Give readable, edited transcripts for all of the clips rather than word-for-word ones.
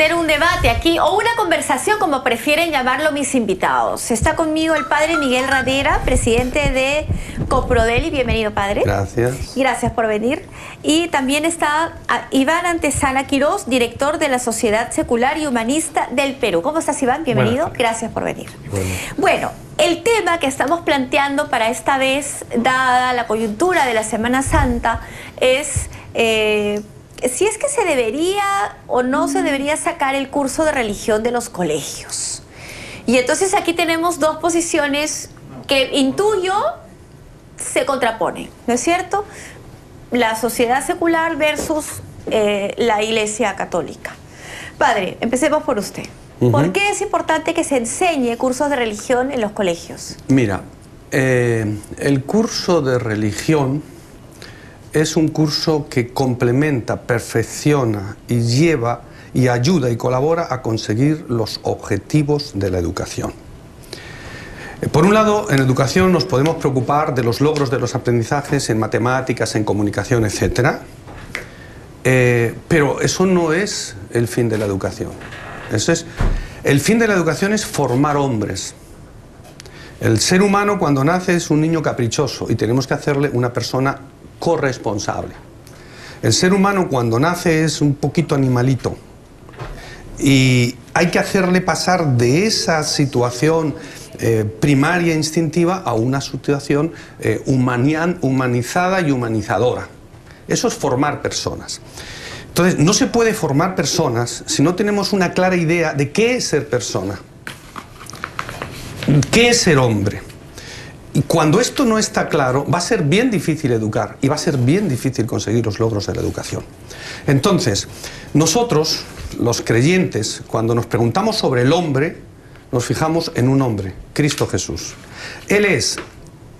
tener un debate aquí, o una conversación, como prefieren llamarlo mis invitados. Está conmigo el padre Miguel Radera, presidente de Coprodeli. Bienvenido, padre. Gracias. Gracias por venir. Y también está Iván Antesana Quirós, director de la Sociedad Secular y Humanista del Perú. ¿Cómo estás, Iván? Bienvenido. Gracias por venir. Bueno, el tema que estamos planteando para esta vez, dada la coyuntura de la Semana Santa, es si es que se debería o no se debería sacar el curso de religión de los colegios. Y entonces aquí tenemos dos posiciones que intuyo se contraponen, ¿no es cierto? La sociedad secular versus la Iglesia Católica. Padre, empecemos por usted. ¿Por qué es importante que se enseñe cursos de religión en los colegios? Mira, el curso de religión es un curso que complementa, perfecciona y lleva y ayuda y colabora a conseguir los objetivos de la educación. Por un lado, en educación nos podemos preocupar de los logros de los aprendizajes en matemáticas, en comunicación, etc. Pero eso no es el fin de la educación. El fin de la educación es formar hombres. El ser humano cuando nace es un niño caprichoso y tenemos que hacerle una persona corresponsable. El ser humano cuando nace es un poquito animalito y hay que hacerle pasar de esa situación primaria instintiva a una situación humanizada y humanizadora. Eso es formar personas. Entonces, no se puede formar personas si no tenemos una clara idea de qué es ser persona, qué es ser hombre. Y cuando esto no está claro, va a ser bien difícil educar y va a ser bien difícil conseguir los logros de la educación. Entonces, nosotros, los creyentes, cuando nos preguntamos sobre el hombre, nos fijamos en un hombre, Cristo Jesús. Él es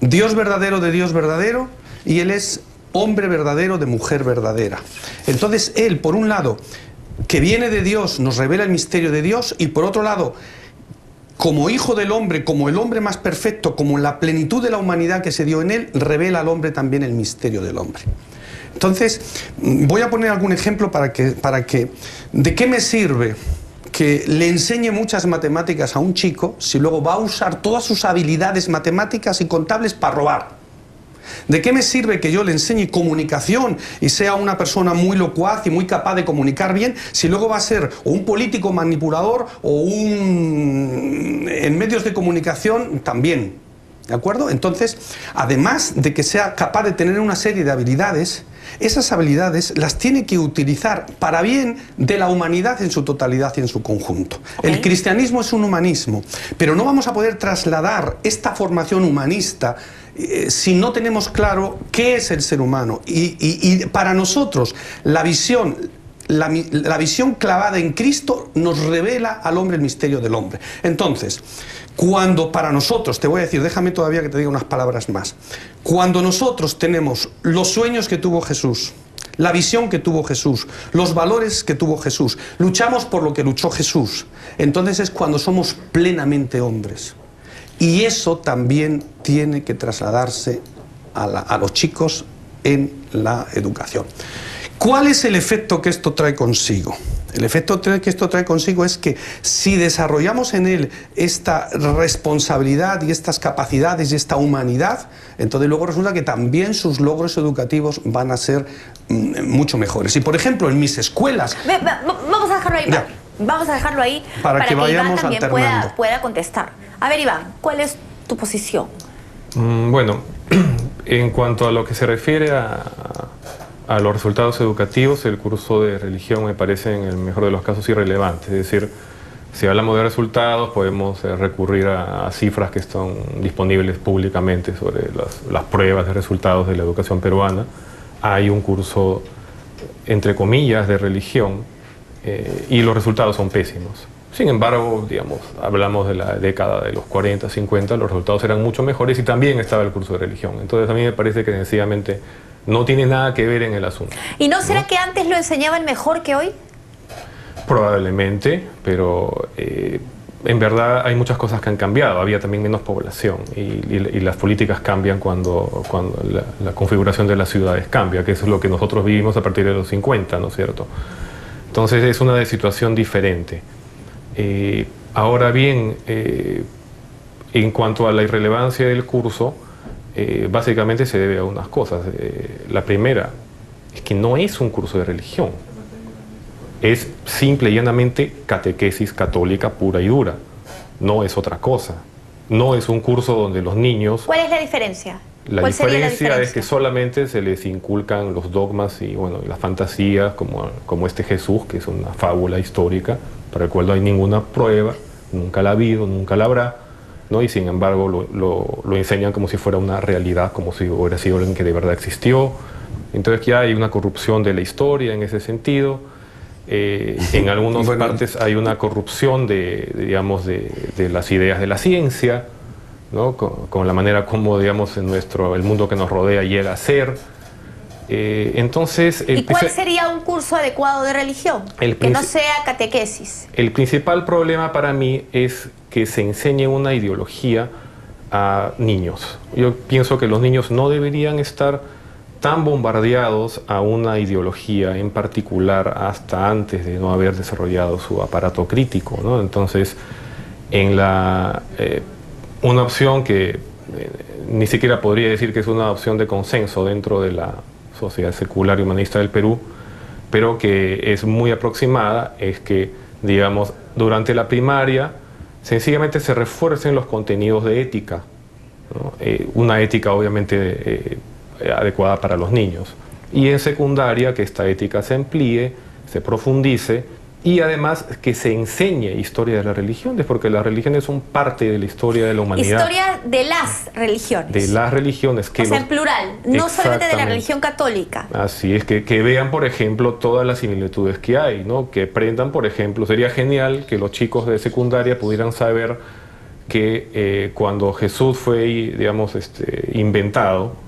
Dios verdadero de Dios verdadero y Él es hombre verdadero de mujer verdadera. Entonces, Él, por un lado, que viene de Dios, nos revela el misterio de Dios y, por otro lado, como hijo del hombre, como el hombre más perfecto, como la plenitud de la humanidad que se dio en él, revela al hombre también el misterio del hombre. Entonces, voy a poner algún ejemplo para que ¿de qué me sirve que le enseñe muchas matemáticas a un chico si luego va a usar todas sus habilidades matemáticas y contables para robar? ¿De qué me sirve que yo le enseñe comunicación y sea una persona muy locuaz y muy capaz de comunicar bien si luego va a ser o un político manipulador o en medios de comunicación también? ¿De acuerdo? Entonces, además de que sea capaz de tener una serie de habilidades, esas habilidades las tiene que utilizar para bien de la humanidad en su totalidad y en su conjunto. El cristianismo es un humanismo, pero no vamos a poder trasladar esta formación humanista si no tenemos claro qué es el ser humano. Y para nosotros la visión clavada en Cristo nos revela al hombre el misterio del hombre. Entonces, cuando para nosotros, te voy a decir, déjame todavía que te diga unas palabras más, cuando nosotros tenemos los sueños que tuvo Jesús, la visión que tuvo Jesús, los valores que tuvo Jesús, luchamos por lo que luchó Jesús, entonces es cuando somos plenamente hombres. Y eso también tiene que trasladarse a los chicos en la educación. ¿Cuál es el efecto que esto trae consigo? El efecto que esto trae consigo es que si desarrollamos en él esta responsabilidad y estas capacidades y esta humanidad, entonces luego resulta que también sus logros educativos van a ser mucho mejores. Y por ejemplo, en mis escuelas... Vamos a dejarlo ahí, ya. Vamos a dejarlo ahí para que Iván también pueda contestar. A ver, Iván, ¿cuál es tu posición? Bueno, en cuanto a lo que se refiere a los resultados educativos, el curso de religión me parece en el mejor de los casos irrelevante. Es decir, si hablamos de resultados podemos recurrir a cifras que están disponibles públicamente sobre las pruebas de resultados de la educación peruana. Hay un curso, entre comillas, de religión y los resultados son pésimos. Sin embargo, digamos, hablamos de la década de los 40, 50, los resultados eran mucho mejores y también estaba el curso de religión. Entonces a mí me parece que sencillamente no tiene nada que ver en el asunto. ¿Y no será que antes lo enseñaban mejor que hoy? Probablemente, pero en verdad hay muchas cosas que han cambiado. Había también menos población y las políticas cambian cuando la configuración de las ciudades cambia, que eso es lo que nosotros vivimos a partir de los 50, ¿no es cierto? Entonces es una situación diferente. Ahora bien, en cuanto a la irrelevancia del curso, básicamente se debe a unas cosas. La primera es que no es un curso de religión. Es simple y llanamente catequesis católica pura y dura. No es otra cosa. No es un curso donde los niños... ¿Cuál es la diferencia? La diferencia es que solamente se les inculcan los dogmas y bueno, las fantasías como este Jesús, que es una fábula histórica, para el cual no hay ninguna prueba, nunca la ha habido, nunca la habrá, ¿no? Y sin embargo lo enseñan como si fuera una realidad, como si hubiera sido alguien que de verdad existió. Entonces ya hay una corrupción de la historia en ese sentido. En algunas partes hay una corrupción digamos, de las ideas de la ciencia, ¿no? Con la manera como, digamos, el mundo que nos rodea llega a ser. Entonces, ¿y cuál sería un curso adecuado de religión? Que no sea catequesis. El principal problema para mí es que se enseñe una ideología a niños. Yo pienso que los niños no deberían estar tan bombardeados a una ideología en particular hasta antes de no haber desarrollado su aparato crítico, ¿no? Entonces, una opción que ni siquiera podría decir que es una opción de consenso dentro de la sociedad secular y humanista del Perú, pero que es muy aproximada, es que, digamos, durante la primaria sencillamente se refuercen los contenidos de ética, ¿no? Una ética obviamente adecuada para los niños, y en secundaria que esta ética se amplíe, se profundice y además que se enseñe historia de las religiones, porque las religiones son parte de la historia de la humanidad. Historia de las religiones. De las religiones. O sea, en plural, no solamente de la religión católica. Así es, que vean, por ejemplo, todas las similitudes que hay, ¿no? Que aprendan, por ejemplo, sería genial que los chicos de secundaria pudieran saber que cuando Jesús fue, digamos, inventado,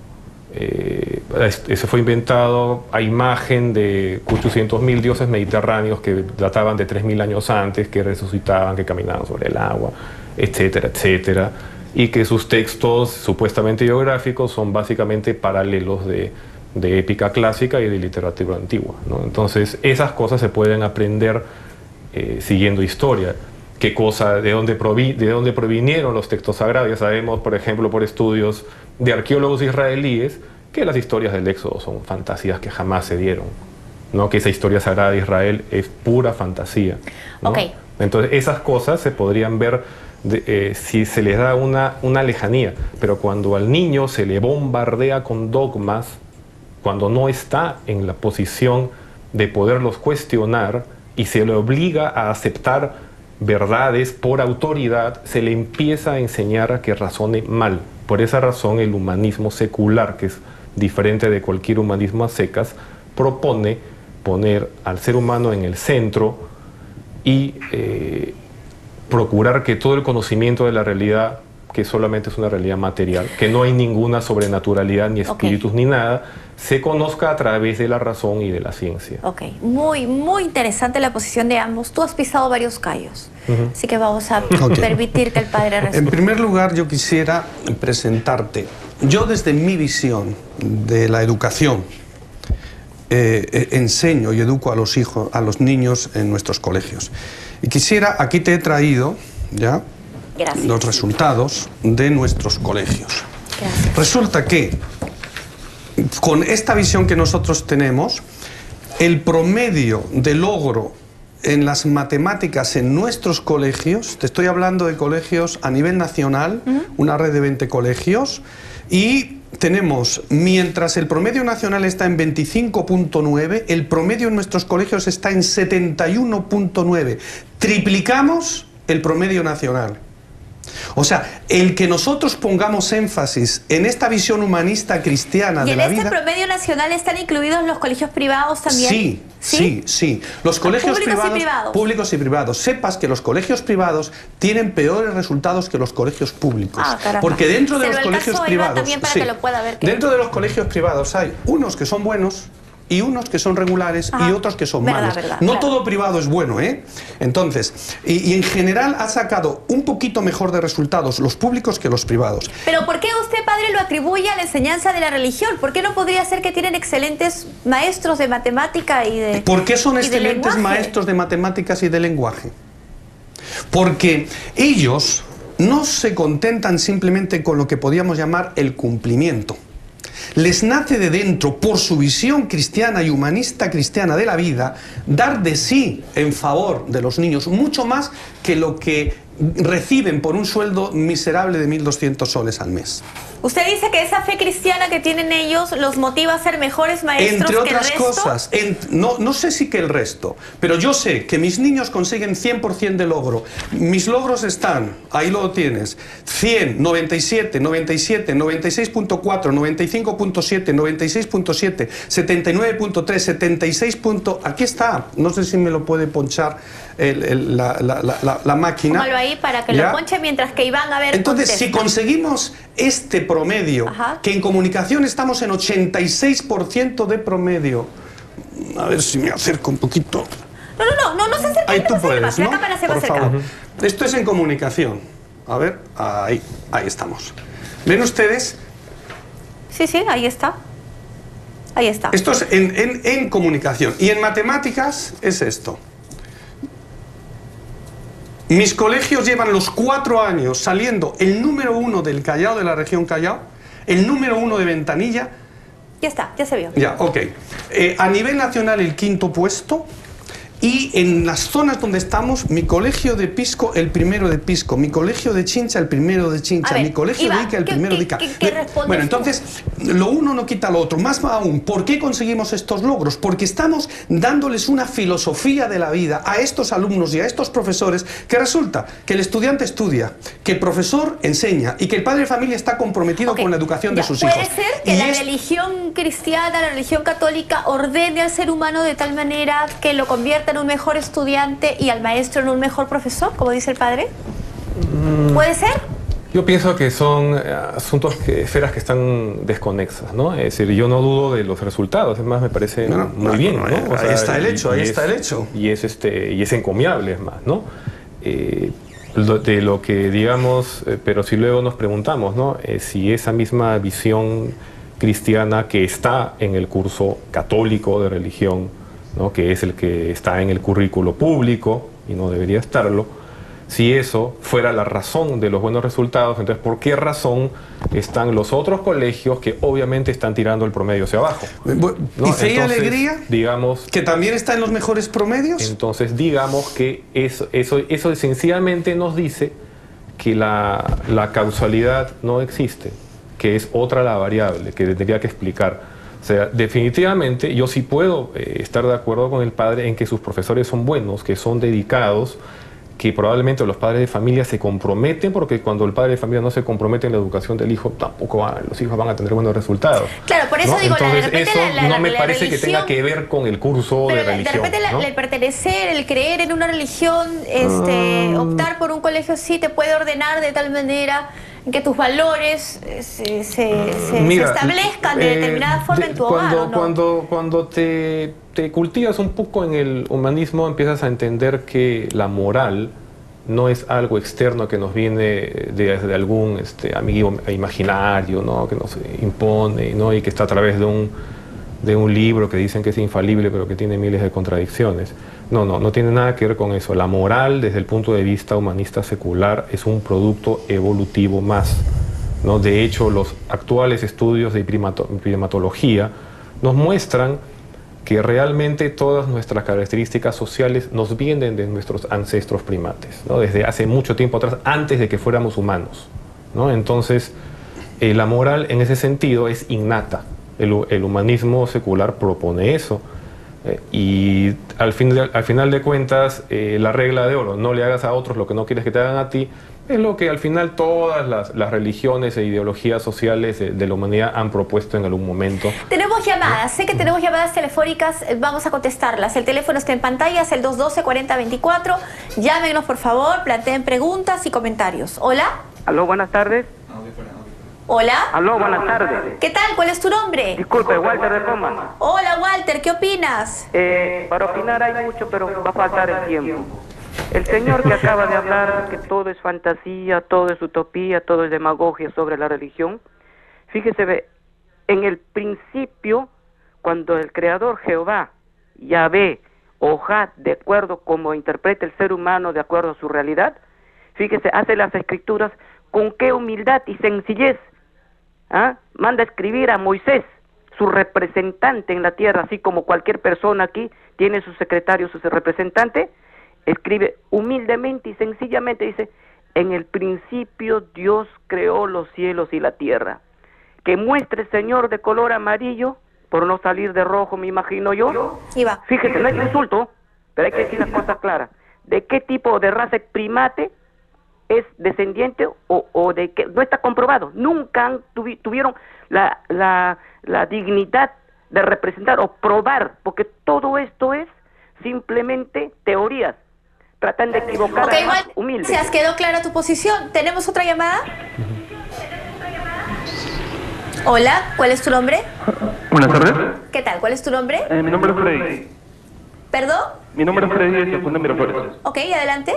se fue inventado a imagen de 800.000 dioses mediterráneos que databan de 3.000 años antes, que resucitaban, que caminaban sobre el agua, etcétera, etcétera, y que sus textos supuestamente biográficos son básicamente paralelos de épica clásica y de literatura antigua, ¿no? Entonces esas cosas se pueden aprender siguiendo historia. ¿Qué cosa, de dónde provinieron los textos sagrados? Ya sabemos, por ejemplo, por estudios de arqueólogos israelíes, que las historias del Éxodo son fantasías que jamás se dieron, ¿no? Que esa historia sagrada de Israel es pura fantasía, ¿no? Okay. Entonces esas cosas se podrían ver si se les da una lejanía, pero cuando al niño se le bombardea con dogmas, cuando no está en la posición de poderlos cuestionar y se le obliga a aceptar verdades por autoridad, se le empieza a enseñar a que razone mal. Por esa razón el humanismo secular, que es diferente de cualquier humanismo a secas, propone poner al ser humano en el centro y procurar que todo el conocimiento de la realidad, que solamente es una realidad material, que no hay ninguna sobrenaturalidad ni espíritus ni nada, se conozca a través de la razón y de la ciencia. Ok, muy, muy interesante la posición de ambos. Tú has pisado varios callos, así que vamos a permitir que el padre responda. En primer lugar, yo quisiera presentarte. Yo desde mi visión de la educación enseño y educo a los niños en nuestros colegios. Y quisiera, aquí te he traído ya los resultados de nuestros colegios. Gracias. Resulta que con esta visión que nosotros tenemos, el promedio de logro en las matemáticas en nuestros colegios, te estoy hablando de colegios a nivel nacional, una red de 20 colegios, y tenemos, mientras el promedio nacional está en 25.9, el promedio en nuestros colegios está en 71.9. Triplicamos el promedio nacional. O sea, el que nosotros pongamos énfasis en esta visión humanista cristiana de la vida... ¿Y en este promedio nacional están incluidos los colegios privados también? Sí, sí, sí. Los colegios privados, públicos y privados. Sepas que los colegios privados tienen peores resultados que los colegios públicos. Porque dentro de los colegios privados... Dentro de los colegios privados hay unos que son buenos y unos que son regulares y otros que son malos. No todo privado es bueno, ¿eh? Entonces, y en general ha sacado un poquito mejor de resultados los públicos que los privados. Pero ¿por qué usted, padre, padre lo atribuye a la enseñanza de la religión. ¿Por qué no podría ser que tienen excelentes maestros de matemática y de ¿Por qué son excelentes maestros de matemáticas y de lenguaje? Porque ellos no se contentan simplemente con lo que podríamos llamar el cumplimiento. Les nace de dentro, por su visión cristiana y humanista cristiana de la vida, dar de sí en favor de los niños, mucho más que lo que reciben por un sueldo miserable de 1.200 soles al mes. Usted dice que esa fe cristiana que tienen ellos los motiva a ser mejores maestros entre otras que el resto. Cosas, no sé si que el resto, pero yo sé que mis niños consiguen 100% de logro. Mis logros están, ahí lo tienes, 100, 97, 97, 96.4, 95.7, 96.7, 79.3, 76. Aquí está, no sé si me lo puede ponchar la máquina. Póngalo ahí para que ¿Ya? lo ponche mientras que Iván a ver. Entonces, contesta. si conseguimos este promedio, Ajá. que en comunicación estamos en 86% de promedio, a ver si me acerco un poquito. No se acerque. Ahí tú no se acerque puedes, más. ¿no? La cámara se va a Por acercar. favor. Esto es en comunicación. A ver, ahí estamos. ¿Ven ustedes? Sí, ahí está. Ahí está. Esto es en comunicación. Y en matemáticas es esto. Mis colegios llevan los 4 años saliendo el número 1 del Callao, de la región Callao, el número 1 de Ventanilla. Ya está, ya se vio. Ya, ok. A nivel nacional el 5.º puesto. Y en las zonas donde estamos, mi colegio de Pisco, el primero de Pisco, mi colegio de Chincha, el primero de Chincha, A ver, mi colegio Iván, de Ica, el primero de Ica. ¿qué respondes Bueno, tú? entonces, lo uno no quita lo otro. Más aún, ¿por qué conseguimos estos logros? Porque estamos dándoles una filosofía de la vida a estos alumnos y a estos profesores, que resulta que el estudiante estudia, que el profesor enseña y que el padre de familia está comprometido con la educación de sus hijos. Puede ser que la religión cristiana, la religión católica, ordene al ser humano de tal manera que lo convierta en un mejor estudiante y al maestro en un mejor profesor, como dice el padre. ¿Puede ser? Yo pienso que son esferas que están desconexas, ¿no? Es decir, yo no dudo de los resultados, es más, me parece muy bien, ¿no? O sea, ahí está el hecho, ahí está el hecho. Y es encomiable, es más, ¿no? De lo que digamos, pero si luego nos preguntamos, ¿no? Si esa misma visión cristiana que está en el curso católico de religión, ¿no? Que es el que está en el currículo público y no debería estarlo, si eso fuera la razón de los buenos resultados, entonces ¿por qué razón están los otros colegios que obviamente están tirando el promedio hacia abajo? ¿No? ¿Y Fe y Alegría? Digamos, ¿que también está en los mejores promedios? Entonces digamos que eso sencillamente nos dice que la causalidad no existe, que es otra la variable que tendría que explicar. O sea, definitivamente yo sí puedo estar de acuerdo con el padre en que sus profesores son buenos, que son dedicados, que probablemente los padres de familia se comprometen, porque cuando el padre de familia no se compromete en la educación del hijo, tampoco los hijos van a tener buenos resultados. Claro, por eso ¿no? digo, entonces, de repente eso no me parece religión, que tenga que ver con el curso de religión. De repente ¿no? el pertenecer, el creer en una religión, optar por un colegio sí te puede ordenar de tal manera que tus valores se establezcan de determinada forma en tu hogar, ¿o no? Cuando te cultivas un poco en el humanismo, empiezas a entender que la moral no es algo externo que nos viene de algún amigo imaginario, ¿no? Que nos impone, ¿no? Y que está a través de un libro que dicen que es infalible pero que tiene miles de contradicciones. No tiene nada que ver con eso. La moral, desde el punto de vista humanista secular, es un producto evolutivo más, ¿no? De hecho, los actuales estudios de primatología nos muestran que realmente todas nuestras características sociales nos vienen de nuestros ancestros primates, ¿no? Desde hace mucho tiempo atrás, antes de que fuéramos humanos, ¿no? Entonces, la moral en ese sentido es innata. El humanismo secular propone eso. Y al final de cuentas, la regla de oro, no le hagas a otros lo que no quieres que te hagan a ti, es lo que al final todas las religiones e ideologías sociales de la humanidad han propuesto en algún momento. Tenemos llamadas, sé que tenemos llamadas telefónicas, vamos a contestarlas. El teléfono está en pantalla, es el 212-4024. Llámenos, por favor, planteen preguntas y comentarios. ¿Hola? Aló, buenas tardes. ¿Hola? Aló, buenas tardes. ¿Qué tal? ¿Cuál es tu nombre? Disculpe, Walter de Roma. Hola, Walter, ¿qué opinas? Para opinar hay mucho, pero va a faltar el tiempo. El señor que acaba de hablar que todo es fantasía, todo es utopía, todo es demagogia sobre la religión, Fíjese, ve, en el principio, cuando el Creador Jehová, Yahvé, Ojad, de acuerdo como interpreta el ser humano, de acuerdo a su realidad, fíjese, hace las escrituras con qué humildad y sencillez, manda a escribir a Moisés, su representante en la tierra, así como cualquier persona aquí tiene su secretario, su representante, escribe humildemente y sencillamente, dice, en el principio Dios creó los cielos y la tierra. Que muestre, Señor, de color amarillo, por no salir de rojo, me imagino yo. Fíjese, no es insulto, pero hay que decir las cosas claras. ¿De qué tipo de raza primate es descendiente o de qué? No está comprobado. Nunca tuvieron la dignidad de representar o probar, porque todo esto es simplemente teorías. Tratan de equivocar a los humildes. Gracias, quedó clara tu posición. ¿Tenemos otra llamada? Hola, ¿cuál es tu nombre? Buenas tardes. ¿Qué tal? ¿Cuál es tu nombre? Mi nombre es Freddy. ¿Perdón? Mi nombre es Freddy de Fuente Miraflores. Ok, adelante.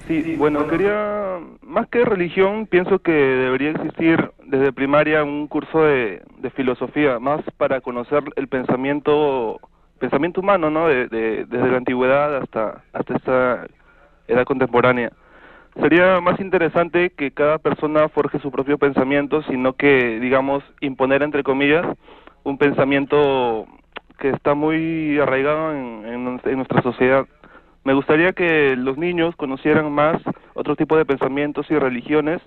Sí, bueno, quería, más que religión, pienso que debería existir desde primaria un curso de filosofía, más para conocer el pensamiento humano, ¿no? Desde la antigüedad hasta esta edad contemporánea. Sería más interesante que cada persona forje su propio pensamiento, sino que, digamos, imponer, entre comillas, un pensamiento que está muy arraigado en nuestra sociedad. Me gustaría que los niños conocieran más otro tipo de pensamientos y religiones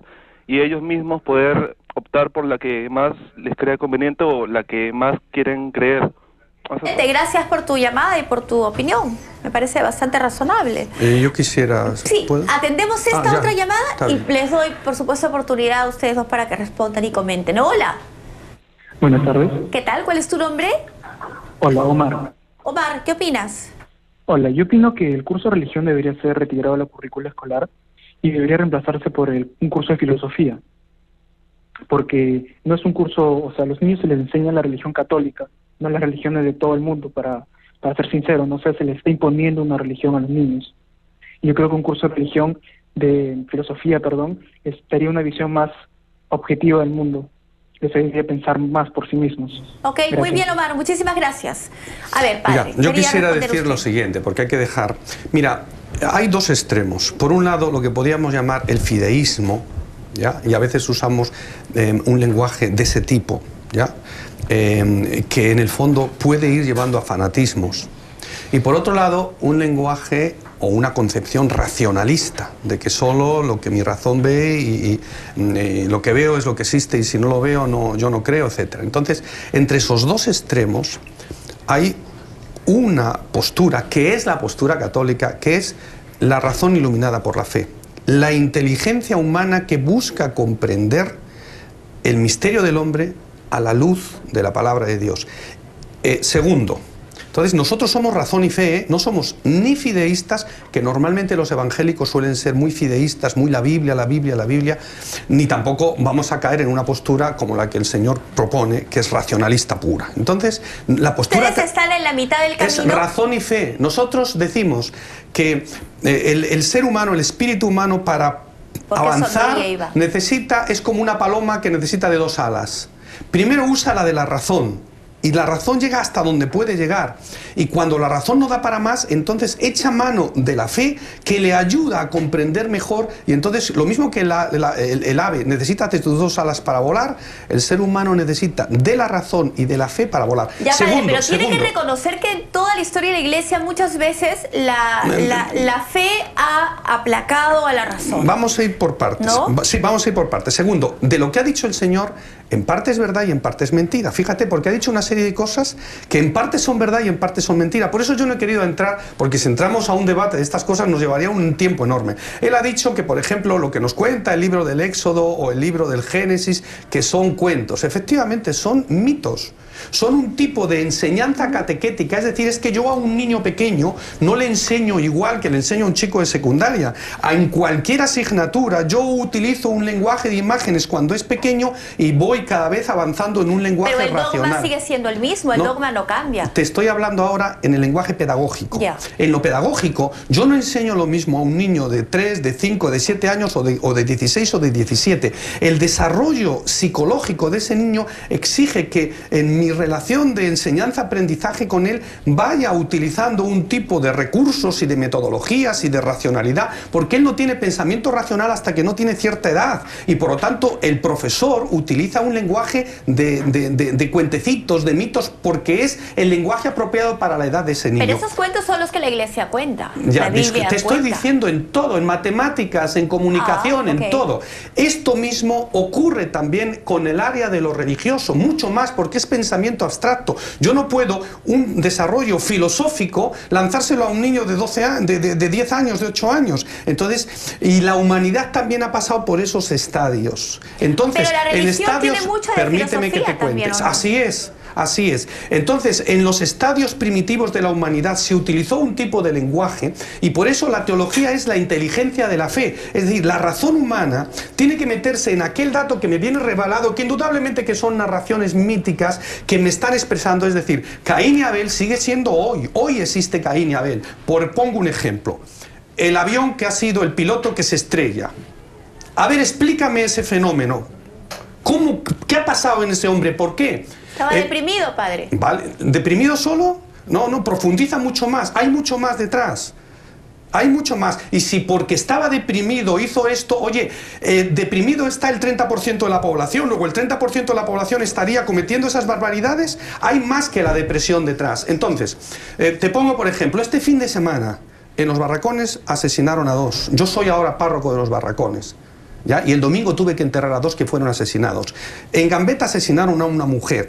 y ellos mismos poder optar por la que más les crea conveniente o la que más quieren creer. Gracias por tu llamada y por tu opinión. Me parece bastante razonable. Yo quisiera... Sí, ¿puedo? atendemos esta otra llamada y les doy, por supuesto, oportunidad a ustedes dos para que respondan y comenten. Hola. Buenas tardes. ¿Qué tal? ¿Cuál es tu nombre? Hola, Omar. Omar, ¿qué opinas? Hola, yo opino que el curso de religión debería ser retirado de la currícula escolar y debería reemplazarse por un curso de filosofía. Porque no es un curso, o sea, a los niños se les enseña la religión católica, no las religiones de todo el mundo, para ser sincero, no sé, se les está imponiendo una religión a los niños. Y yo creo que un curso de filosofía, daría una visión más objetiva del mundo. Les ayudaría a pensar más por sí mismos. Ok, gracias. Muy bien, Omar, muchísimas gracias. A ver, padre. Mira, yo quisiera decir lo siguiente, porque hay que dejar... Mira, hay dos extremos. Por un lado, lo que podríamos llamar el fideísmo, ¿ya? Y a veces usamos un lenguaje de ese tipo, ¿ya? Que en el fondo puede ir llevando a fanatismos. Y por otro lado, un lenguaje o una concepción racionalista, de que solo lo que mi razón ve y lo que veo es lo que existe y si no lo veo yo no creo, etc. Entonces, entre esos dos extremos hay una postura, que es la postura católica, que es la razón iluminada por la fe. La inteligencia humana que busca comprender el misterio del hombre a la luz de la palabra de Dios. Segundo, entonces nosotros somos razón y fe, no somos ni fideístas, que normalmente los evangélicos suelen ser muy fideístas, muy la Biblia, ni tampoco vamos a caer en una postura como la que el Señor propone, que es racionalista pura. Entonces, la postura... Ustedes están en la mitad del camino. Es razón y fe. Nosotros decimos que el ser humano, el espíritu humano, para avanzar es como una paloma que necesita de dos alas. Primero usa la de la razón, y la razón llega hasta donde puede llegar. Y cuando la razón no da para más, entonces echa mano de la fe que le ayuda a comprender mejor. Y entonces, lo mismo que el ave necesita de tus dos alas para volar, el ser humano necesita de la razón y de la fe para volar. Ya, pero tiene que reconocer que en toda la historia de la Iglesia muchas veces la fe ha aplacado a la razón. Vamos a ir por partes. ¿No? Sí, vamos a ir por partes. Segundo, de lo que ha dicho el Señor, en parte es verdad y en parte es mentira. Fíjate, porque ha dicho una serie de cosas que en parte son verdad y en parte son mentira. Por eso yo no he querido entrar, porque si entramos a un debate de estas cosas nos llevaría un tiempo enorme. Él ha dicho que, por ejemplo, lo que nos cuenta el libro del Éxodo o el libro del Génesis, que son cuentos. Efectivamente, son mitos. son un tipo de enseñanza catequética, es decir, es que yo a un niño pequeño no le enseño igual que le enseño a un chico de secundaria. En cualquier asignatura yo utilizo un lenguaje de imágenes cuando es pequeño y voy cada vez avanzando en un lenguaje racional. Pero el dogma sigue siendo el mismo, el dogma no cambia. Te estoy hablando ahora en el lenguaje pedagógico. Ya. En lo pedagógico, yo no enseño lo mismo a un niño de 3, de 5, de 7 años o de 16 o de 17. El desarrollo psicológico de ese niño exige que en mi relación de enseñanza-aprendizaje con él vaya utilizando un tipo de recursos y de metodologías y de racionalidad, porque él no tiene pensamiento racional hasta que no tiene cierta edad, y por lo tanto el profesor utiliza un lenguaje de cuentecitos, de mitos, porque es el lenguaje apropiado para la edad de ese niño. Pero esos cuentos son los que la Iglesia cuenta. Ya, la Biblia te estoy cuenta. diciendo en todo, en matemáticas, en comunicación, en todo. Esto mismo ocurre también con el área de lo religioso, mucho más, porque es pensamiento abstracto. Yo no puedo un desarrollo filosófico lanzárselo a un niño de 10 años, de 8 años. Entonces, y la humanidad también ha pasado por esos estadios. Entonces, pero la en religión estadios, tiene mucho de permíteme que te filosofía también, cuentes. ¿o no? Así es. Así es. Entonces, en los estadios primitivos de la humanidad se utilizó un tipo de lenguaje, y por eso la teología es la inteligencia de la fe. Es decir, la razón humana tiene que meterse en aquel dato que me viene revelado, que indudablemente que son narraciones míticas que me están expresando. Es decir, Caín y Abel sigue siendo hoy. Hoy existe Caín y Abel. Pongo un ejemplo. El avión que ha sido el piloto que se estrella. A ver, explícame ese fenómeno. ¿Qué ha pasado en ese hombre? ¿Por qué? Estaba deprimido, padre. ¿Vale? ¿Deprimido solo? No, profundiza mucho más. Hay mucho más detrás. Hay mucho más. Y si porque estaba deprimido hizo esto, oye, deprimido está el 30% de la población, luego el 30% de la población estaría cometiendo esas barbaridades, hay más que la depresión detrás. Entonces, te pongo por ejemplo, este fin de semana en Los Barracones asesinaron a 2. Yo soy ahora párroco de Los Barracones. ¿Ya? Y el domingo tuve que enterrar a 2 que fueron asesinados. En Gambetta asesinaron a una mujer.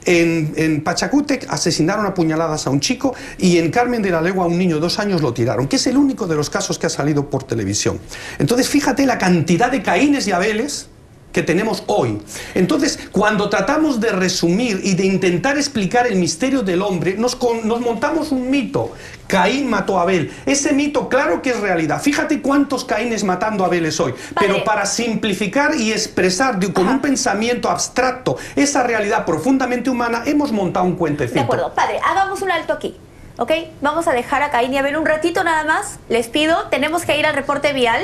En Pachacútec asesinaron a puñaladas a un chico, y en Carmen de la Legua a un niño de 2 años lo tiraron, que es el único de los casos que ha salido por televisión. Entonces, fíjate la cantidad de Caínes y Abeles que tenemos hoy. Entonces, cuando tratamos de resumir y de intentar explicar el misterio del hombre, nos montamos un mito. Caín mató a Abel. Ese mito, claro que es realidad. Fíjate cuántos Caínes matando a Abeles hoy. Pero para simplificar y expresar con un pensamiento abstracto esa realidad profundamente humana, hemos montado un cuentecito. De acuerdo, padre, hagamos un alto aquí. ¿Ok? Vamos a dejar a Caín y Abel un ratito nada más, les pido. Tenemos que ir al reporte vial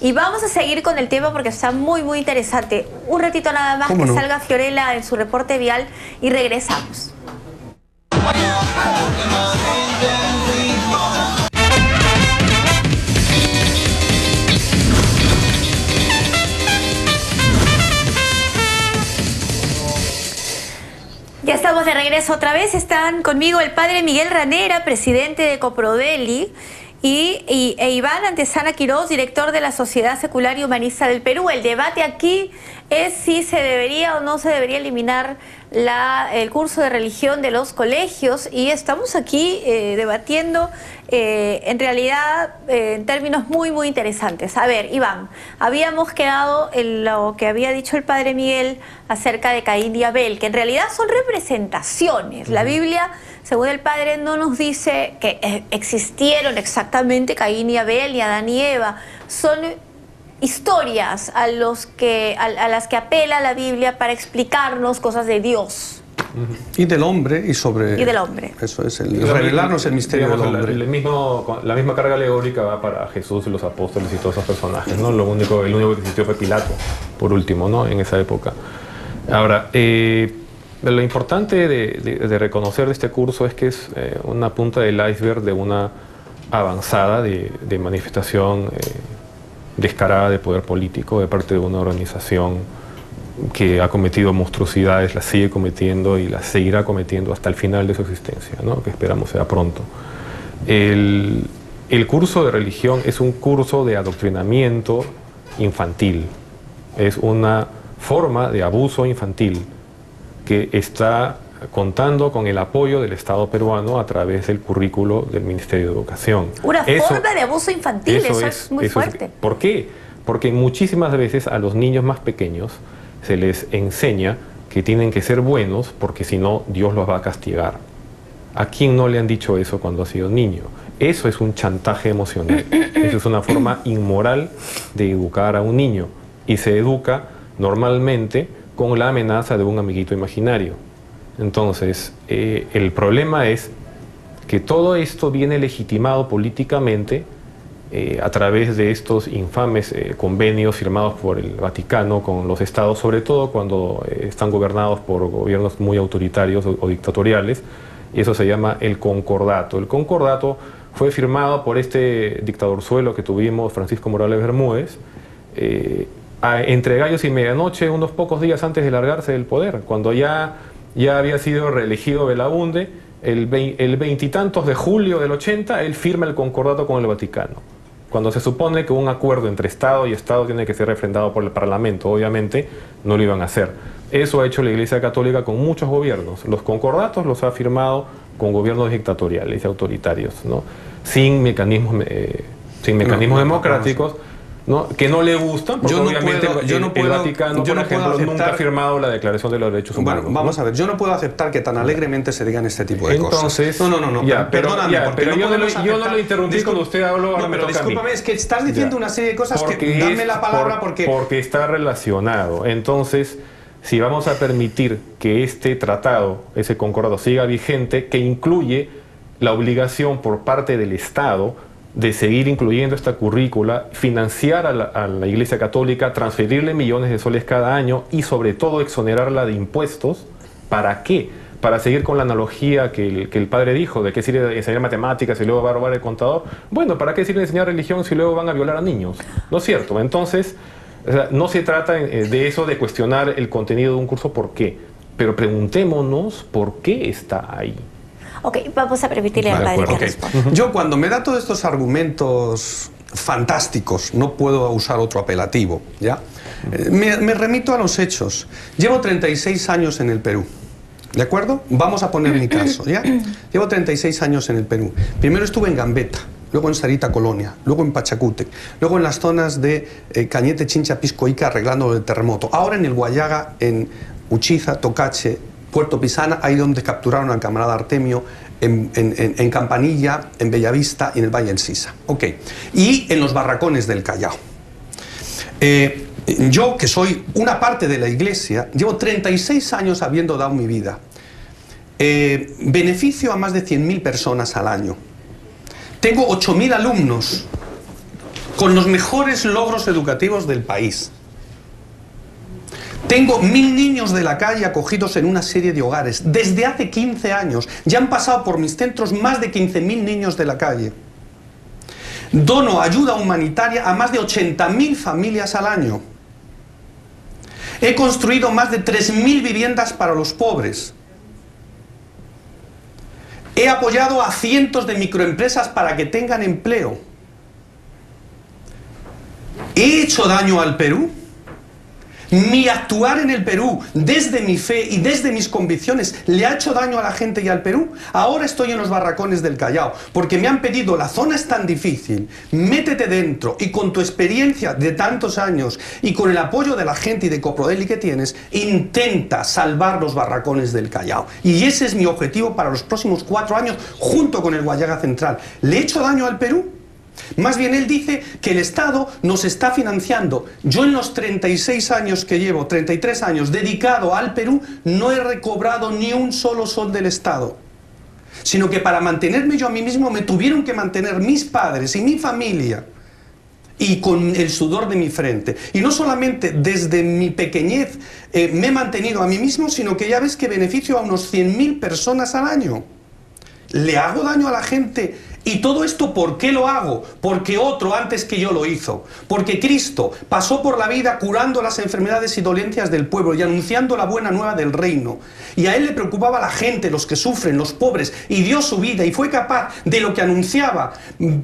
y vamos a seguir con el tema porque está muy, muy interesante. Un ratito nada más, que salga Fiorella en su reporte vial y regresamos. Ya estamos de regreso otra vez. Están conmigo el padre Miguel Ranera, presidente de Coprodeli, e Iván Antesana Quiroz, director de la Sociedad Secular y Humanista del Perú. El debate aquí es si se debería o no se debería eliminar el curso de religión de los colegios, y estamos aquí debatiendo en realidad en términos muy, muy interesantes. A ver, Iván, habíamos quedado en lo que había dicho el padre Miguel acerca de Caín y Abel, que en realidad son representaciones. La Biblia, según el padre, no nos dice que existieron exactamente Caín y Abel, ni Adán y Eva. Son historias a las que apela la Biblia para explicarnos cosas de Dios. Y del hombre, y del hombre. Eso es, revelarnos el misterio del hombre. La misma carga alegórica va para Jesús y los apóstoles y todos esos personajes, ¿no? El único que existió fue Pilato, por último, ¿no? En esa época. Ahora, lo importante de reconocer de este curso es que es una punta del iceberg de una avanzada de manifestación descarada de poder político de parte de una organización que ha cometido monstruosidades, las sigue cometiendo y las seguirá cometiendo hasta el final de su existencia, ¿no? Que esperamos sea pronto. El curso de religión es un curso de adoctrinamiento infantil, es una forma de abuso infantil que está contando con el apoyo del Estado peruano a través del currículo del Ministerio de Educación. Una forma de abuso infantil, eso es muy fuerte. ¿Por qué? Porque muchísimas veces a los niños más pequeños se les enseña que tienen que ser buenos porque si no Dios los va a castigar. ¿A quién no le han dicho eso cuando ha sido niño? Eso es un chantaje emocional. Eso es una forma inmoral de educar a un niño. Y se educa normalmente con la amenaza de un amiguito imaginario. Entonces, el problema es que todo esto viene legitimado políticamente a través de estos infames convenios firmados por el Vaticano con los estados, sobre todo cuando están gobernados por gobiernos muy autoritarios o dictatoriales, y eso se llama el concordato. El concordato fue firmado por este dictadorzuelo que tuvimos, Francisco Morales Bermúdez, entre gallos y medianoche, unos pocos días antes de largarse del poder, cuando ya había sido reelegido Belaúnde. El 20 y tantos de julio del 80, él firma el concordato con el Vaticano, cuando se supone que un acuerdo entre Estado y Estado tiene que ser refrendado por el Parlamento. Obviamente no lo iban a hacer. Eso ha hecho la Iglesia Católica con muchos gobiernos. Los concordatos los ha firmado con gobiernos dictatoriales y autoritarios, ¿no? Sin mecanismos democráticos, ¿no? Que no le gustan, porque obviamente el Vaticano, por ejemplo, nunca ha firmado la Declaración de los Derechos Humanos. Bueno, vamos a ver, yo no puedo aceptar que tan alegremente se digan este tipo de cosas. Entonces, perdóname, pero yo no lo interrumpí cuando usted habló, ahora me toca a mí. Discúlpame, es que estás diciendo una serie de cosas que dame la palabra porque está relacionado. Entonces, si vamos a permitir que este tratado, ese concordato, siga vigente, que incluye la obligación por parte del Estado de seguir incluyendo esta currícula, financiar a la Iglesia Católica, transferirle millones de soles cada año y sobre todo exonerarla de impuestos. ¿Para qué? Para seguir con la analogía que el padre dijo, de qué sirve enseñar matemáticas y luego va a robar el contador. Bueno, ¿para qué sirve enseñar religión si luego van a violar a niños? ¿No es cierto? Entonces, o sea, no se trata de eso, de cuestionar el contenido de un curso, ¿por qué? Pero preguntémonos por qué está ahí. Ok, vamos a permitirle al padre que responda. Yo cuando me da todos estos argumentos fantásticos, no puedo usar otro apelativo, ¿ya? Me remito a los hechos. Llevo 36 años en el Perú, ¿de acuerdo? Vamos a poner mi caso, ¿ya? Llevo 36 años en el Perú. Primero estuve en Gambetta, luego en Sarita Colonia, luego en Pachacútec, luego en las zonas de Cañete, Chincha, Pisco, Ica, arreglando el terremoto. Ahora en el Guayaga, en Uchiza, Tocache, Puerto Pisana, ahí donde capturaron al camarada Artemio, en Campanilla, en Bellavista y en el Valle del Sisa. Ok. Y en los barracones del Callao. Yo, que soy una parte de la Iglesia, llevo 36 años habiendo dado mi vida. Beneficio a más de 100.000 personas al año. Tengo 8.000 alumnos con los mejores logros educativos del país. Tengo 1.000 niños de la calle acogidos en una serie de hogares. Desde hace 15 años ya han pasado por mis centros más de 15.000 niños de la calle. Dono ayuda humanitaria a más de 80.000 familias al año. He construido más de 3.000 viviendas para los pobres. He apoyado a cientos de microempresas para que tengan empleo. ¿He hecho daño al Perú? Mi actuar en el Perú, desde mi fe y desde mis convicciones, ¿le ha hecho daño a la gente y al Perú? Ahora estoy en los barracones del Callao, porque me han pedido, la zona es tan difícil, métete dentro y con tu experiencia de tantos años y con el apoyo de la gente y de Coprodeli que tienes, intenta salvar los barracones del Callao. Y ese es mi objetivo para los próximos 4 años, junto con el Guayaga Central. ¿Le he hecho daño al Perú? Más bien él dice que el Estado nos está financiando. Yo en los 36 años que llevo, 33 años dedicado al Perú, no he recobrado ni un solo sol del Estado. Sino que para mantenerme yo a mí mismo me tuvieron que mantener mis padres y mi familia. Y con el sudor de mi frente. Y no solamente desde mi pequeñez me he mantenido a mí mismo, sino que ya ves que beneficio a unos 100.000 personas al año. ¿Le hago daño a la gente? ¿Y todo esto por qué lo hago? Porque otro antes que yo lo hizo. Porque Cristo pasó por la vida curando las enfermedades y dolencias del pueblo y anunciando la buena nueva del reino. Y a él le preocupaba la gente, los que sufren, los pobres, y dio su vida y fue capaz de lo que anunciaba,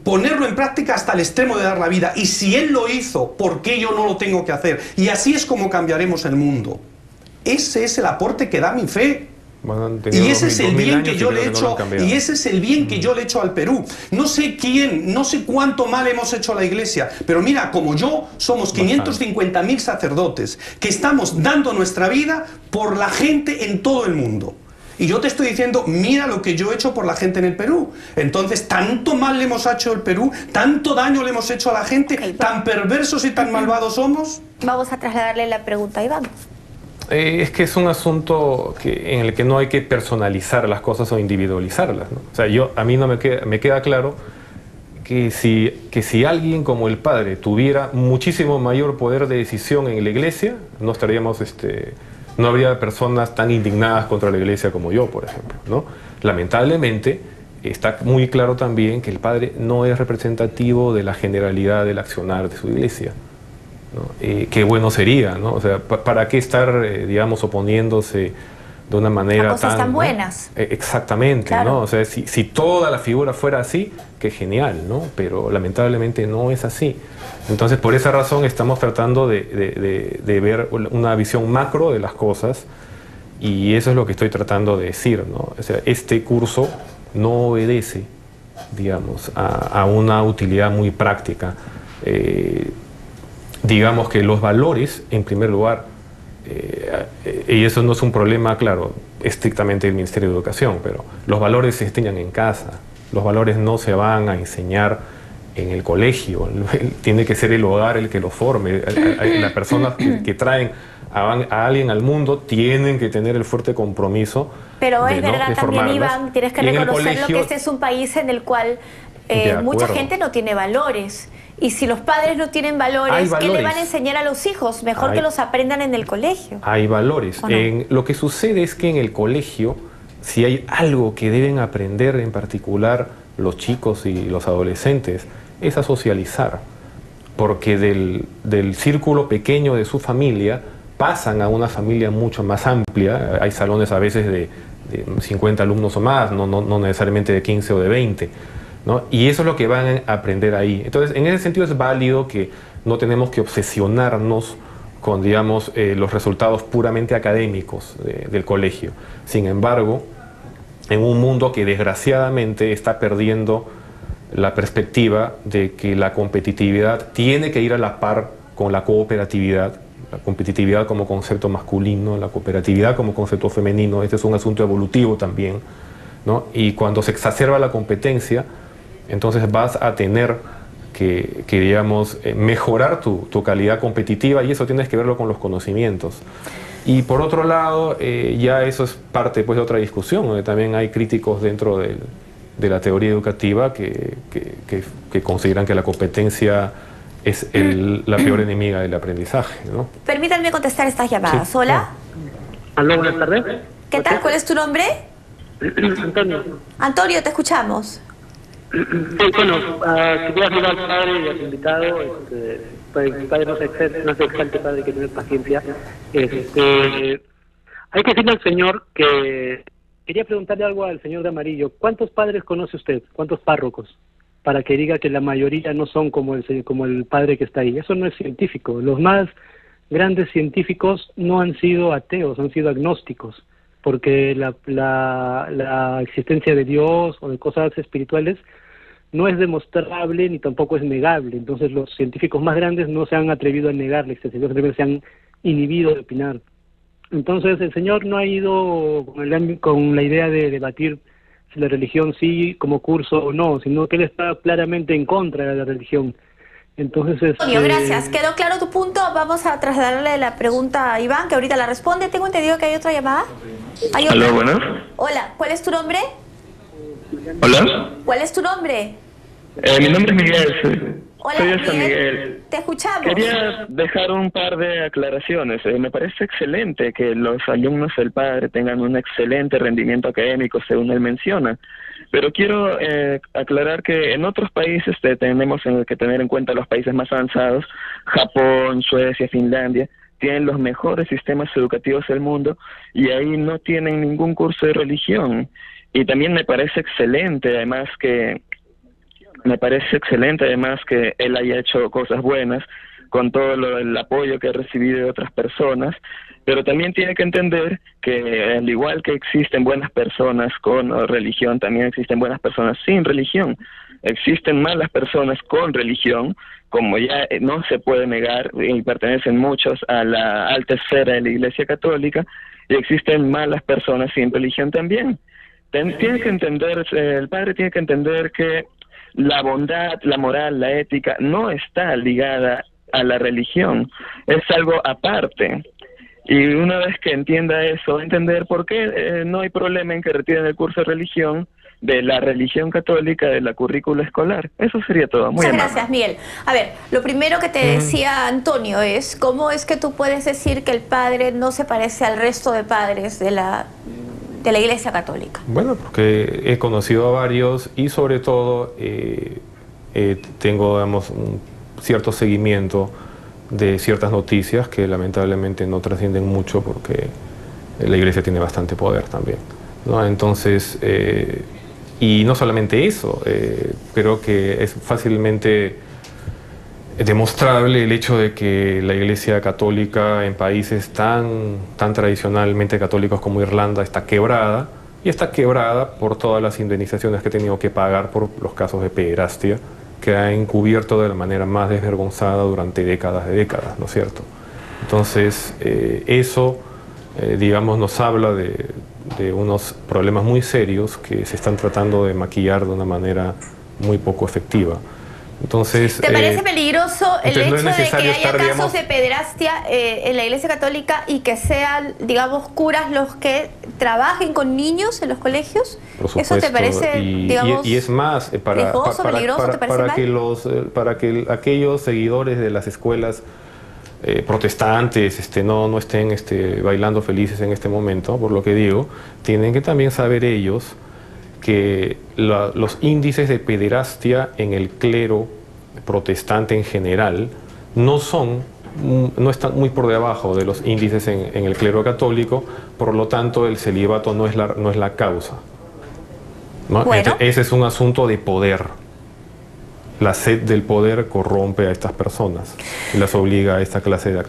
ponerlo en práctica hasta el extremo de dar la vida. Y si él lo hizo, ¿por qué yo no lo tengo que hacer? Y así es como cambiaremos el mundo. Ese es el aporte que da mi fe. Y ese es el bien que yo le he hecho, y ese es el bien que yo le he hecho al Perú. No sé quién, no sé cuánto mal hemos hecho a la Iglesia, pero mira, como yo, somos 550.000 sacerdotes que estamos dando nuestra vida por la gente en todo el mundo. Y yo te estoy diciendo, mira lo que yo he hecho por la gente en el Perú. Entonces, tanto mal le hemos hecho al Perú, tanto daño le hemos hecho a la gente, tan perversos y tan malvados somos. Vamos a trasladarle la pregunta a Iván. Es que es un asunto en el que no hay que personalizar las cosas o individualizarlas, ¿no? O sea, a mí no me queda claro que si alguien como el padre tuviera muchísimo mayor poder de decisión en la iglesia, no estaríamos, no habría personas tan indignadas contra la iglesia como yo, por ejemplo, ¿no? Lamentablemente, está muy claro también que el padre no es representativo de la generalidad del accionar de su iglesia, ¿no? Qué bueno sería, ¿no? O sea, ¿para qué estar, digamos, oponiéndose de una manera a cosas tan buenas? Exactamente, claro. ¿No? O sea, si toda la figura fuera así, qué genial, ¿no? Pero lamentablemente no es así. Entonces, por esa razón estamos tratando de ver una visión macro de las cosas, y eso es lo que estoy tratando de decir, ¿no? O sea, este curso no obedece, digamos, a una utilidad muy práctica. Digamos que los valores, en primer lugar, y eso no es un problema, claro, estrictamente del Ministerio de Educación, pero los valores se enseñan en casa, los valores no se van a enseñar en el colegio, tiene que ser el hogar el que lo forme. Las personas que traen a alguien al mundo tienen que tener el fuerte compromiso. Pero es verdad también, Iván, tienes que reconocerlo, que este es un país en el cual mucha gente no tiene valores. Y si los padres no tienen valores, ¿qué le van a enseñar a los hijos? Mejor que los aprendan en el colegio. Hay valores. ¿O no? Lo que sucede es que en el colegio, si hay algo que deben aprender en particular los chicos y los adolescentes, es a socializar. Porque del círculo pequeño de su familia pasan a una familia mucho más amplia. Hay salones a veces de 50 alumnos o más, no necesariamente de 15 o de 20. ¿No? Y eso es lo que van a aprender ahí. Entonces, en ese sentido es válido que no tenemos que obsesionarnos con, digamos, los resultados puramente académicos del colegio. Sin embargo, en un mundo que desgraciadamente está perdiendo la perspectiva de que la competitividad tiene que ir a la par con la cooperatividad, la competitividad como concepto masculino, la cooperatividad como concepto femenino. Este es un asunto evolutivo también, ¿no? Y cuando se exacerba la competencia, entonces vas a tener que digamos, mejorar tu calidad competitiva, y eso tienes que verlo con los conocimientos. Y por otro lado, ya eso es parte, pues, de otra discusión, donde también hay críticos dentro de la teoría educativa que consideran que la competencia es la peor enemiga del aprendizaje, ¿no? Permítanme contestar estas llamadas. Sí. Hola. Aló, buenas tardes. ¿Qué tal? ¿Cuál es tu nombre? Antonio. Antonio, te escuchamos. Sí, bueno, quería ayudar al padre y al invitado, para que el padre no se exalte, padre, que tener paciencia. Hay que decirle al señor que quería preguntarle algo al señor de amarillo. ¿Cuántos padres conoce usted? ¿Cuántos párrocos? Para que diga que la mayoría no son como el padre que está ahí. Eso no es científico. Los más grandes científicos no han sido ateos, han sido agnósticos, porque la existencia de Dios o de cosas espirituales no es demostrable ni tampoco es negable. Entonces los científicos más grandes no se han atrevido a negar la existencia, simplemente se han inhibido de opinar. Entonces el señor no ha ido con la idea de debatir si la religión sí como curso o no, sino que él está claramente en contra de la religión. Entonces, Antonio, gracias. ¿Quedó claro tu punto? Vamos a trasladarle la pregunta a Iván, que ahorita la responde. Tengo entendido que hay otra llamada. Hola, buenas. Hola, ¿cuál es tu nombre? Hola. ¿Cuál es tu nombre? Mi nombre es Miguel. Hola, soy de San Miguel. Te escuchamos. Quería dejar un par de aclaraciones. Me parece excelente que los alumnos del padre tengan un excelente rendimiento académico, según él menciona. Pero quiero aclarar que en otros países tenemos que tener en cuenta los países más avanzados, Japón, Suecia, Finlandia, tienen los mejores sistemas educativos del mundo y ahí no tienen ningún curso de religión. Y también me parece excelente, además, que él haya hecho cosas buenas, con todo el apoyo que ha recibido de otras personas, pero también tiene que entender que al igual que existen buenas personas con religión, también existen buenas personas sin religión. Existen malas personas con religión, como ya no se puede negar, y pertenecen muchos a la alta esfera de la Iglesia Católica, y existen malas personas sin religión también. Tiene que entender, el padre tiene que entender que la bondad, la moral, la ética no está ligada a la religión, es algo aparte. Y una vez que entienda eso, entender por qué no hay problema en que retiren el curso de religión de la religión católica de la currícula escolar. Eso sería todo. Muchas gracias, Miguel. A ver, lo primero que te decía Antonio es, ¿cómo es que tú puedes decir que el padre no se parece al resto de padres de la Iglesia Católica? Bueno, porque he conocido a varios y sobre todo tengo, digamos, un cierto seguimiento de ciertas noticias que lamentablemente no trascienden mucho porque la Iglesia tiene bastante poder también, ¿no? Entonces, y no solamente eso, creo que es fácilmente demostrable el hecho de que la Iglesia Católica en países tan tradicionalmente católicos como Irlanda está quebrada, y está quebrada por todas las indemnizaciones que ha tenido que pagar por los casos de pederastia que ha encubierto de la manera más desvergonzada durante décadas de décadas, ¿no es cierto? Entonces, eso, digamos, nos habla de unos problemas muy serios que se están tratando de maquillar de una manera muy poco efectiva. Entonces, ¿te parece peligroso el hecho de que haya casos, digamos, de pederastia en la Iglesia Católica y que sean, digamos, curas los que trabajen con niños en los colegios? Por supuesto. ¿Eso te parece, digamos, y es más, para que aquellos seguidores de las escuelas protestantes no estén bailando felices en este momento, por lo que digo, tienen que también saber ellos que los índices de pederastia en el clero protestante en general no están muy por debajo de los índices en el clero católico, por lo tanto el celibato no es la causa, ¿no? Bueno. Ese es un asunto de poder. La sed del poder corrompe a estas personas y las obliga a esta clase de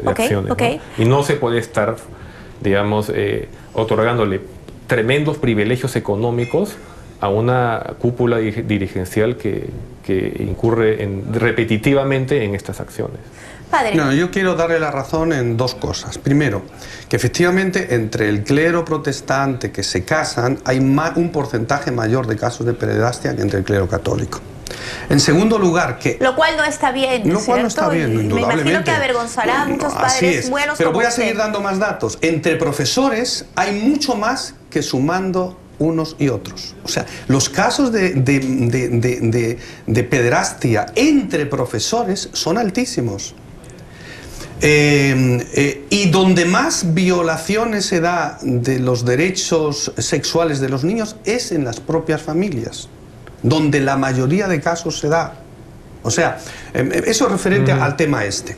acciones, okay. ¿no? Y no se puede estar, digamos, otorgándole tremendos privilegios económicos a una cúpula dirigencial que incurre repetitivamente en estas acciones. Padre. No, yo quiero darle la razón en dos cosas. Primero, que efectivamente entre el clero protestante que se casan hay un porcentaje mayor de casos de pederastia que entre el clero católico. En segundo lugar, que... Lo cual no está bien, Lo cual no está bien, indudablemente. Me imagino que avergonzará a muchos padres buenos. Pero como voy a usted. seguir dando más datos. Entre profesores hay mucho más que sumando unos y otros. O sea, los casos de pederastia entre profesores son altísimos. Y donde más violaciones se da de los derechos sexuales de los niños es en las propias familias, donde la mayoría de casos se da. O sea, eso es referente al tema este.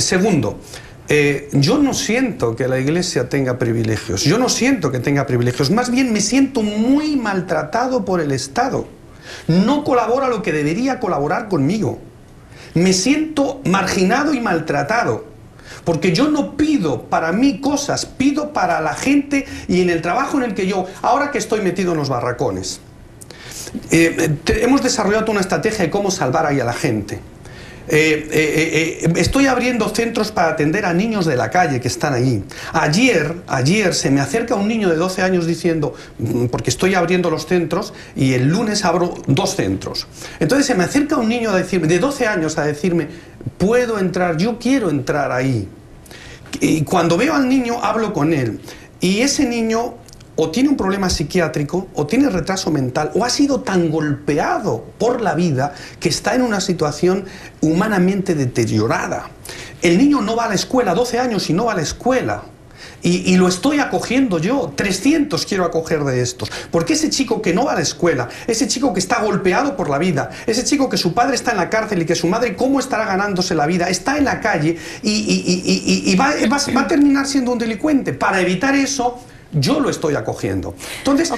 Segundo, yo no siento que la Iglesia tenga privilegios. Yo no siento que tenga privilegios. Más bien me siento muy maltratado por el Estado. No colabora lo que debería colaborar conmigo. Me siento marginado y maltratado. Porque yo no pido para mí cosas, pido para la gente y en el trabajo en el que yo, ahora que estoy metido en los barracones, hemos desarrollado una estrategia de cómo salvar ahí a la gente. Estoy abriendo centros para atender a niños de la calle que están allí. Ayer se me acerca un niño de 12 años diciendo, porque estoy abriendo los centros y el lunes abro 2 centros. Entonces se me acerca un niño de 12 años a decirme, ¿puedo entrar? Yo quiero entrar ahí. Y cuando veo al niño hablo con él y ese niño o tiene un problema psiquiátrico, o tiene retraso mental, o ha sido tan golpeado por la vida que está en una situación humanamente deteriorada. El niño no va a la escuela, 12 años y no va a la escuela. Y lo estoy acogiendo yo, 300 quiero acoger de estos. Porque ese chico que no va a la escuela, ese chico que está golpeado por la vida, ese chico que su padre está en la cárcel y que su madre cómo estará ganándose la vida, está en la calle y va a terminar siendo un delincuente. Para evitar eso, yo lo estoy acogiendo. Entonces,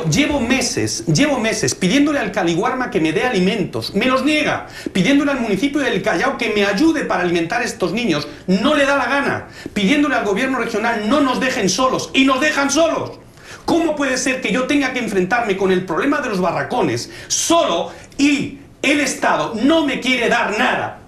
llevo meses pidiéndole al Caliwarma que me dé alimentos, me los niega, pidiéndole al municipio del Callao que me ayude para alimentar a estos niños, no le da la gana, pidiéndole al gobierno regional no nos dejen solos, y nos dejan solos. ¿Cómo puede ser que yo tenga que enfrentarme con el problema de los barracones solo y el Estado no me quiere dar nada?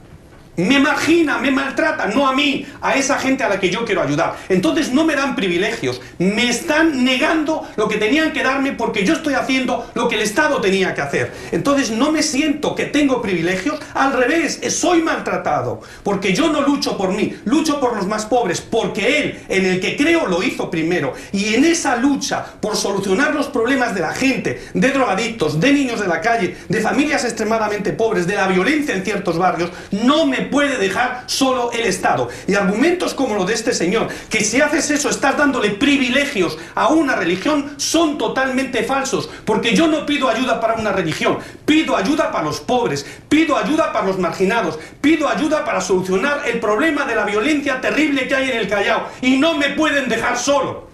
Me margina, me maltrata, no a mí, a esa gente a la que yo quiero ayudar. Entonces no me dan privilegios, me están negando lo que tenían que darme porque yo estoy haciendo lo que el Estado tenía que hacer. Entonces no me siento que tengo privilegios, al revés, soy maltratado, porque yo no lucho por mí, lucho por los más pobres, porque él, en el que creo, lo hizo primero. Y en esa lucha por solucionar los problemas de la gente, de drogadictos, de niños de la calle, de familias extremadamente pobres, de la violencia en ciertos barrios, no me puede dejar solo el Estado. Y argumentos como lo de este señor, que si haces eso estás dándole privilegios a una religión, son totalmente falsos, porque yo no pido ayuda para una religión, pido ayuda para los pobres, pido ayuda para los marginados, pido ayuda para solucionar el problema de la violencia terrible que hay en el Callao, y no me pueden dejar solo.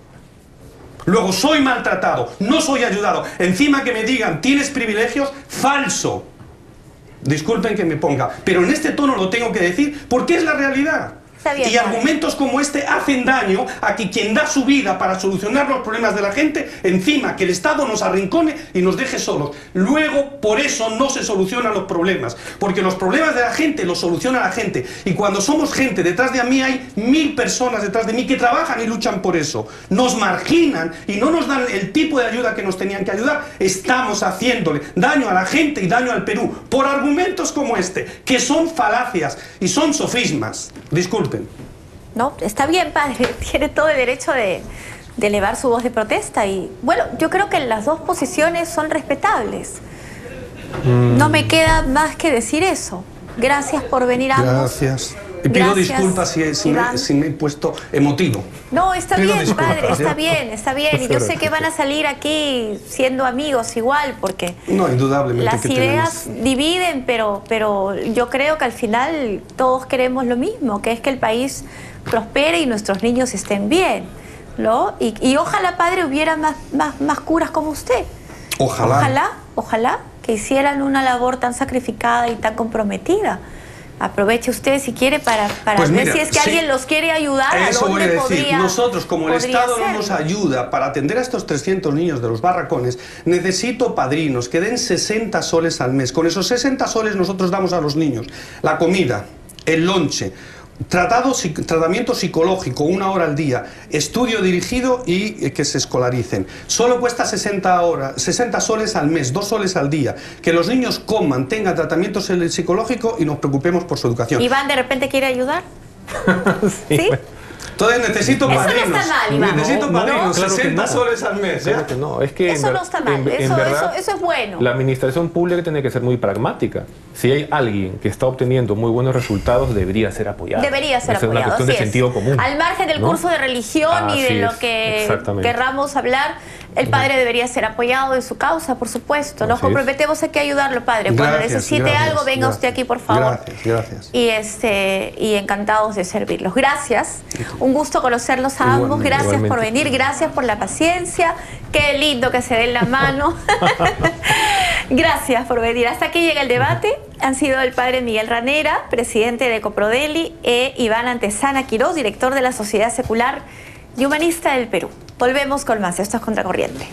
Luego soy maltratado, no soy ayudado, encima que me digan ¿tienes privilegios? Falso. Disculpen que me ponga, pero en este tono lo tengo que decir porque es la realidad. Bien, y argumentos como este hacen daño a que quien da su vida para solucionar los problemas de la gente, encima que el Estado nos arrincone y nos deje solos. Luego, por eso no se solucionan los problemas, porque los problemas de la gente los soluciona la gente. Y cuando somos gente, detrás de mí hay 1000 personas detrás de mí que trabajan y luchan por eso. Nos marginan y no nos dan el tipo de ayuda que nos tenían que ayudar. Estamos haciéndole daño a la gente y daño al Perú por argumentos como este, que son falacias y son sofismas. Disculpen. No, está bien, padre, tiene todo el derecho de elevar su voz de protesta y, bueno, yo creo que las dos posiciones son respetables. No me queda más que decir eso. Gracias por venir ambos. Gracias. Y pido disculpas si me he puesto emotivo. No, está bien, padre, está bien, está bien. Y yo sé que van a salir aquí siendo amigos igual, porque no, indudablemente las ideas dividen, pero yo creo que al final todos queremos lo mismo, que es que el país prospere y nuestros niños estén bien, ¿no? Y ojalá, padre, hubiera más curas como usted. Ojalá que hicieran una labor tan sacrificada y tan comprometida. Aproveche usted si quiere para pues ver mira, si es que alguien los quiere ayudar. Eso voy a decir. Nosotros, como el Estado no nos ayuda para atender a estos 300 niños de los barracones, necesito padrinos que den 60 soles al mes. Con esos 60 soles nosotros damos a los niños la comida, el lonche, tratamiento psicológico 1 hora al día, estudio dirigido y que se escolaricen. Solo cuesta 60 soles al mes, 2 soles al día. Que los niños coman, tengan tratamiento psicológico y nos preocupemos por su educación. ¿Iván de repente quiere ayudar? ¿Sí? Entonces necesito padrinos. Eso no está mal, Iván. Necesito padrinos, claro 60 soles al mes. Claro que no. Es que eso no está mal, eso es bueno. La administración pública tiene que ser muy pragmática. Si hay alguien que está obteniendo muy buenos resultados, debería ser apoyado. Debería ser apoyado. Es una cuestión de sentido común. Al margen del curso de religión y de lo que querramos hablar, el padre debería ser apoyado en su causa, por supuesto. Nos comprometemos a que ayudarlo, padre. Cuando necesite algo, venga usted aquí, por favor. Gracias. Y encantados de servirlos. Gracias. Un gusto conocerlos a ambos. Gracias por venir. Gracias por la paciencia. Qué lindo que se den la mano. Gracias por venir. Hasta aquí llega el debate. Han sido el padre Miguel Ranera, presidente de Coprodeli, e Iván Antesana Quirós, director de la Sociedad Secular y Humanista del Perú. Volvemos con más. Esto es Contracorriente.